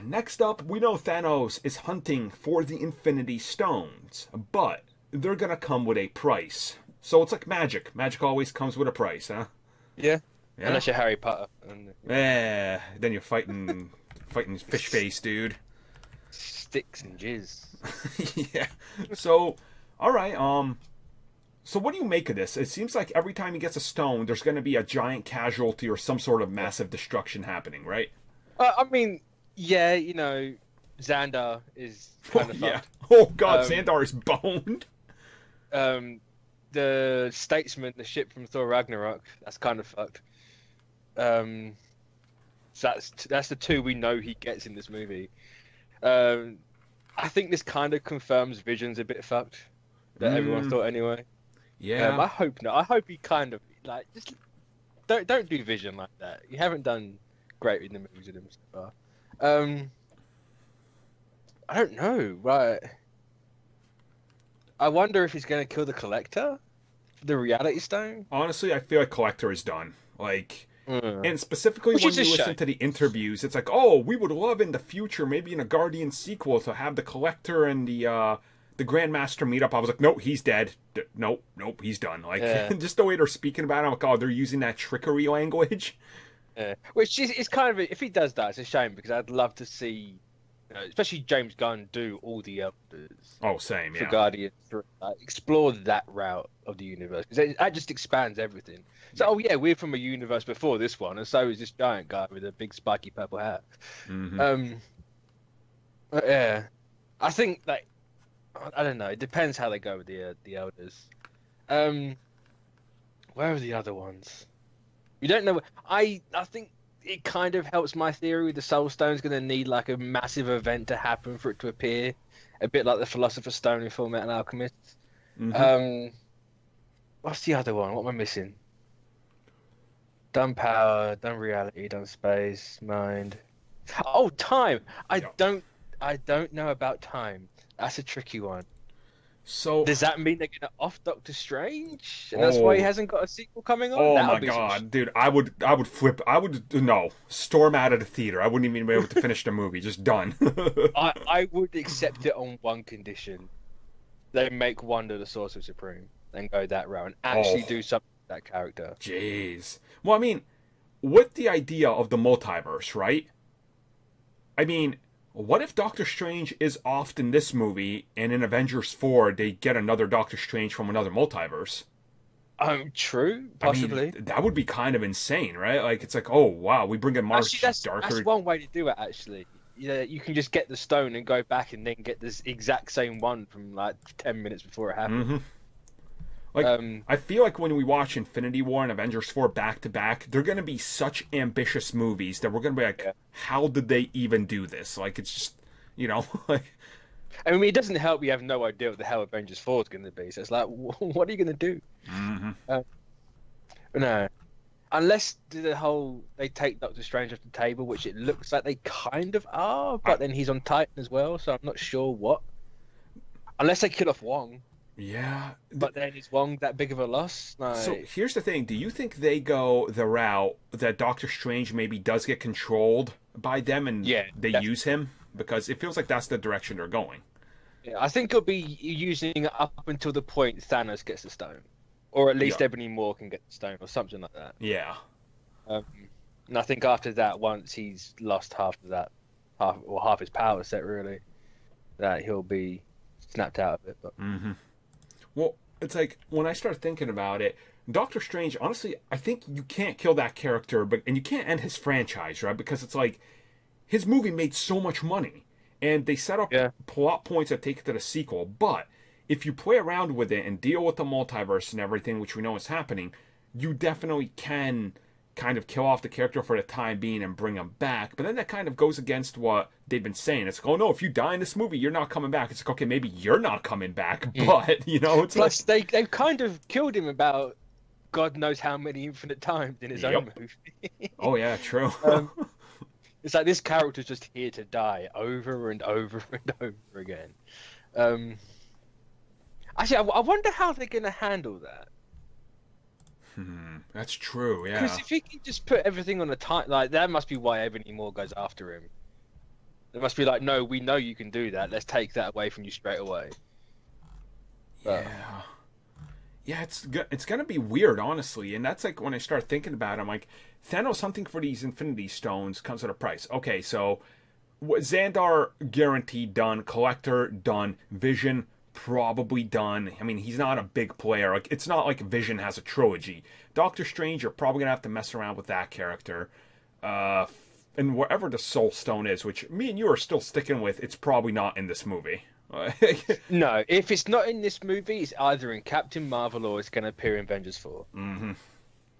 next up, we know Thanos is hunting for the Infinity Stones, but they're gonna come with a price. So it's like magic. Magic always comes with a price, huh? Yeah. Yeah. Unless you're Harry Potter. And, Then you're fighting fish face, dude. sticks and jizz. Yeah. So, all right. So what do you make of this? It seems like every time he gets a stone, there's going to be a giant casualty or some sort of massive destruction happening, right? I mean, yeah, you know, Xandar is kind of Yeah. fucked. Oh God, Um, Xandar is boned. The Statesman, the ship from Thor Ragnarok, that's kind of fucked. So that's the two we know he gets in this movie. I think this kind of confirms Vision's a bit fucked. That everyone thought anyway. Yeah. I hope not. I hope he kind of like just don't do Vision like that. You haven't done great in the movies with him so far. I don't know. Right. I wonder if he's gonna kill the Collector, the Reality Stone. Honestly, I feel like Collector is done. Like, Mm. and specifically Which when is you a listen shame. to the interviews, it's like, oh, we would love in the future, maybe in a Guardian sequel, to have the Collector and the Grandmaster meet up. I was like, nope, he's dead. Nope, he's done. Like, Yeah. just the way they're speaking about it, I'm like, oh, they're using that trickery language. Yeah. Which is kind of if he does that, it's a shame because I'd love to see, especially James Gunn do all the elders Oh, same, for yeah. Guardians, explore that route of the universe because that just expands everything. So, oh yeah, we're from a universe before this one, and so is this giant guy with a big spiky purple hat. Mm-hmm. But yeah, I think like I don't know. It depends how they go with the elders. Where are the other ones? We don't know. I think it kind of helps my theory. The Soul Stone's going to need like a massive event to happen for it to appear, a bit like the Philosopher's Stone in Fullmetal Alchemist. What's the other one? What am I missing? Done power, done reality, done space, mind. Oh, time. Yeah. I don't know about time. That's a tricky one. So, Does that mean they're gonna off Doctor Strange, and that's why he Oh. hasn't got a sequel coming on? oh That'll my be some God, dude, I would flip. I would no storm out of the theater. I wouldn't even be able to finish the movie. Just done. I would accept it on one condition: they make Wanda the Sorcerer Supreme and go that route and actually Oh. do something with that character. Jeez. Well, I mean, with the idea of the multiverse, right? I mean, what if Doctor Strange is off in this movie, and in Avengers 4 they get another Doctor Strange from another multiverse? True, I mean, possibly. that would be kind of insane, right? Like, it's like, oh wow, we bring in Mark Actually, that's Darker. one way to do it. Actually, yeah, you can just get the stone and go back and then get this exact same one from like 10 minutes before it happened. Mm-hmm. Like, I feel like when we watch Infinity War and Avengers 4 back to back, they're going to be such ambitious movies that we're going to be like, Yeah. how did they even do this? Like, it's just, like, I mean, it doesn't help. You have no idea what the hell Avengers 4 is going to be. So it's like, what are you going to do? No, unless they take Doctor Strange off the table, which it looks like they kind of are, but then he's on Titan as well, so I'm not sure what. Unless they kill off Wong, yeah. but then is Wong that big of a loss? Like, So here's the thing: do you think they go the route that Doctor Strange maybe does get controlled by them, and Yeah, they definitely. use him? Because it feels like that's the direction they're going. yeah, I think it'll be using up until the point Thanos gets the stone, or at least Yeah. Ebony Maw can get the stone, or something like that. Yeah. And I think after that, once he's lost half his power set, really, that he'll be snapped out of it. But Well, it's like when I start thinking about it, Doctor Strange. Honestly, I think you can't kill that character, and you can't end his franchise, right? Because it's like his movie made so much money, and they set up Yeah. plot points that take it to the sequel. But if you play around with it and deal with the multiverse and everything, which we know is happening, you definitely can kind of kill off the character for the time being and bring him back. But then that kind of goes against what they've been saying. It's like, oh no, if you die in this movie, you're not coming back. It's like, okay, maybe you're not coming back, but it's plus they've kind of killed him about God knows how many infinite times in his own Yep. movie. oh yeah, true. It's like this character's just here to die over and over and over again. Actually, I wonder how they're going to handle that. That's true. Yeah. Because if he can just put everything on a time, like that must be why Ebony Maw goes after him. It must be like, no, we know you can do that. Let's take that away from you straight away. But, Yeah. Yeah, it's gonna be weird, honestly. And that's like when I start thinking about it, I'm like, Thanos hunting for these Infinity Stones comes at a price. Okay, so Xandar guaranteed done, Collector done, Vision probably done. I mean, he's not a big player. Like, it's not like Vision has a trilogy. Doctor Strange, you're probably gonna have to mess around with that character. And wherever the Soul Stone is, which me and you are still sticking with, it's probably not in this movie. no, if it's not in this movie, it's either in Captain Marvel or it's going to appear in Avengers 4. Mm-hmm.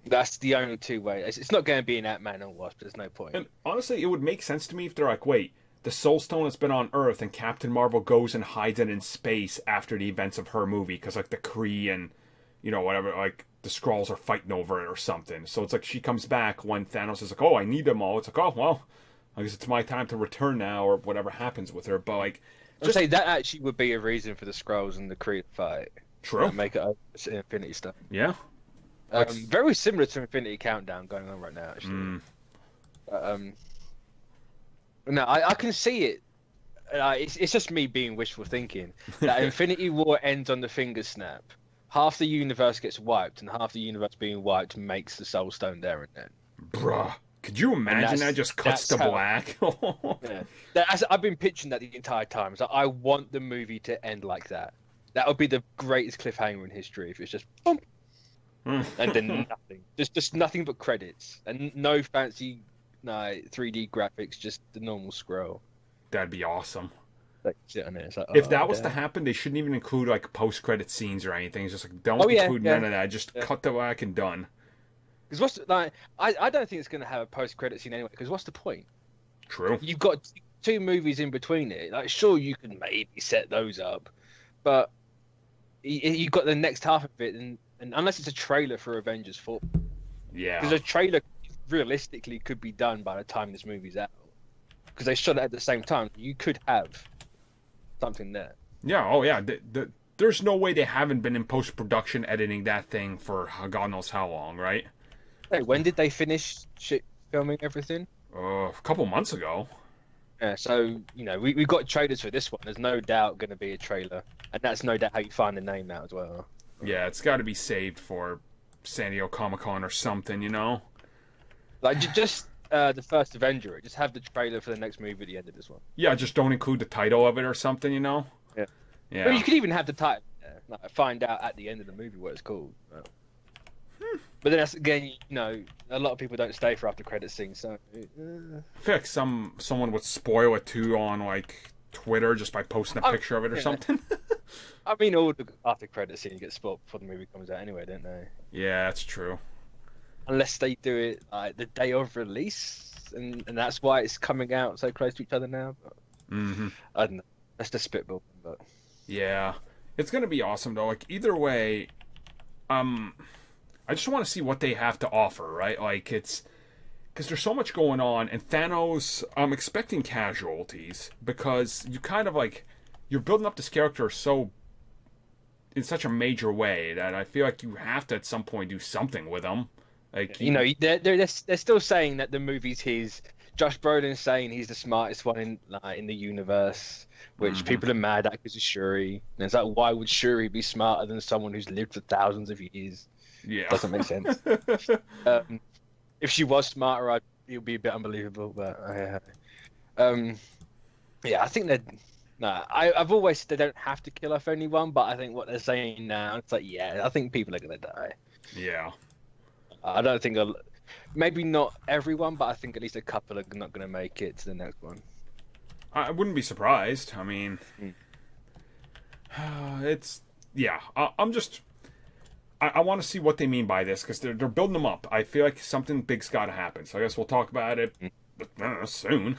That's the only two ways. It's not going to be in Ant-Man or Wasp. There's no point. And honestly, it would make sense to me if they're like, wait, the Soul Stone has been on Earth, and Captain Marvel goes and hides it in space after the events of her movie, because like the Kree and whatever, like the Skrulls are fighting over it or something. So it's like she comes back when Thanos is like, oh, I need them all. It's like, oh well, I guess it's my time to return now, or whatever happens with her. But like, I'd say that actually would be a reason for the Skrulls and the Kree to fight. True. Make it an Infinity Stone. Yeah. Very similar to Infinity Countdown going on right now, actually. No, I can see it. It's just me being wishful thinking. That Infinity War ends on the finger snap. Half the universe gets wiped, and half the universe being wiped makes the Soul Stone there and then. Bruh. Could you imagine that just cuts to black? Yeah. I've been pitching that the entire time. So I want the movie to end like that. That would be the greatest cliffhanger in history if it's just boom, and then nothing. Just nothing but credits and no fancy 3D graphics, just the normal scroll. That'd be awesome. Like, sit on it. Like, if that was to happen, they shouldn't even include like post-credit scenes or anything. It's just like don't include none of that. Just cut the black and done. Because I don't think it's going to have a post-credit scene anyway. Because what's the point? True. You've got 2 movies in between it. Like, sure, you can maybe set those up, but you've got the next half of it, and unless it's a trailer for Avengers 4, yeah, because a trailer realistically could be done by the time this movie's out, because they shot it at the same time. You could have something there. Yeah. Oh yeah. There's no way they haven't been in post-production editing that thing for God knows how long, right? Hey, when did they finish filming everything? A couple months ago. Yeah, so we got trailers for this one. There's no doubt going to be a trailer, and that's no doubt how you find the name out as well. Yeah, it's got to be saved for San Diego Comic-Con or something, Like just the first Avenger. Just have the trailer for the next movie at the end of this one. Yeah, just don't include the title of it or something, Yeah. Yeah. Well, you could even have the title. Like, find out at the end of the movie what it's called. But then that's again, a lot of people don't stay for after credits scenes. So I feel like someone would spoil it too on like Twitter just by posting a picture of it or something. I mean, all the after credits scenes get spoiled before the movie comes out anyway, don't they? Yeah, that's true. Unless they do it the day of release, and that's why it's coming out so close to each other now. But, I don't know. That's the spitball, but yeah, it's gonna be awesome though. Like either way, I just want to see what they have to offer, right? Like it's because there's so much going on, and Thanos. I'm expecting casualties because you kind of like you're building up this character in such a major way that I feel like you have to at some point do something with him. Like they're still saying that the movie's his. Josh Brolin's saying he's the smartest one in the universe, which people are mad at because of Shuri. And it's like, why would Shuri be smarter than someone who's lived for thousands of years? Yeah, doesn't make sense. If she was smarter, it would be a bit unbelievable. But yeah, I think that. No, I've always said they don't have to kill off anyone, but I think what they're saying now, it's like, yeah, I think people are gonna die. Yeah, I don't think maybe not everyone, but I think at least a couple are not gonna make it to the next one. I wouldn't be surprised. I mean, it's I want to see what they mean by this because they're building them up. I feel like something big's got to happen. So I guess we'll talk about it soon.